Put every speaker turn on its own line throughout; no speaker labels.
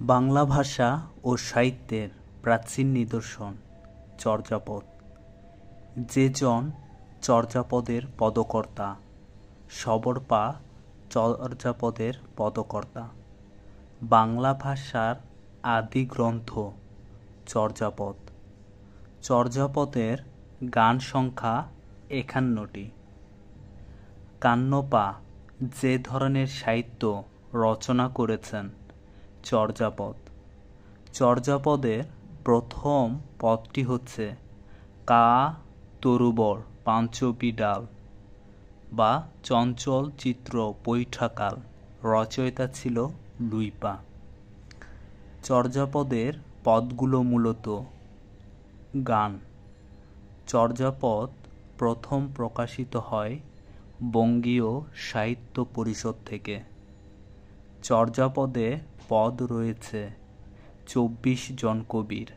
বাংলা ভাষা ও সাহিত্যের প্রাচীন নিদর্শন চর্যাপদ। যে জন চর্যাপদের পদকর্তা, সবর্পা চর্যাপদের পদকর্তা। বাংলা ভাষার আদি গ্রন্থ চর্যাপদ। চর্যাপদের গান সংখ্যা ৫১টি। কান্নপা যে ধরনের সাহিত্য রচনা করেছেন চর্যাপদ। চর্যাপদের প্রথম পদটি হচ্ছে কা তরুবর পাঞ্চবি ডাল বা চঞ্চল চিত্র বৈঠাকাল। রচয়িতা ছিল লুইপা। চর্যাপদের পদগুলো মূলত গান। চর্যাপদ প্রথম প্রকাশিত হয় বঙ্গীয় সাহিত্য পরিষদ থেকে। চর্যাপদে পদ রয়েছে ২৪ জন কবির।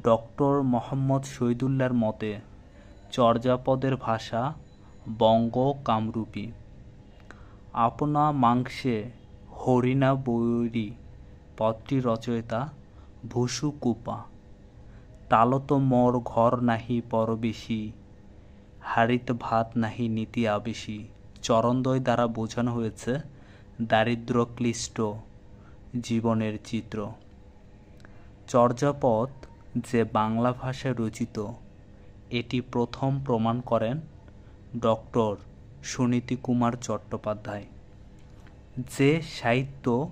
ডক্টর মোহাম্মদ শহীদুল্লাহর মতে চর্যাপদের ভাষা বঙ্গ কামরূপী। আপনা মাংসে হরিণা বৈরী পদটির রচয়িতা ভুসু কুপা। তালত মোর ঘর নাহি পরবেশী, হাড়িত ভাত নাহি নীতি আবেশী। চরণদ্বয় দ্বারা বোঝানো হয়েছে দারিদ্র ক্লিষ্ট জীবনের চিত্র। চর্যাপদ যে বাংলা ভাষায় রচিত এটি প্রথম প্রমাণ করেন ডক্টর সুনীতি কুমার চট্টোপাধ্যায়। যে সাহিত্য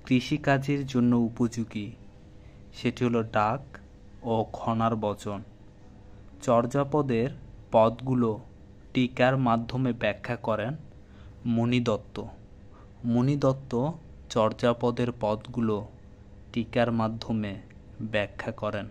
কৃষিকাজের জন্য উপযোগী সেটি হলো ডাক ও খনার বচন। চর্যাপদের পদগুলো টিকার মাধ্যমে ব্যাখ্যা করেন মণিদত্ত। মণিদত্ত চর্যাপদের পদগুলো টিকার মাধ্যমে ব্যাখ্যা করেন।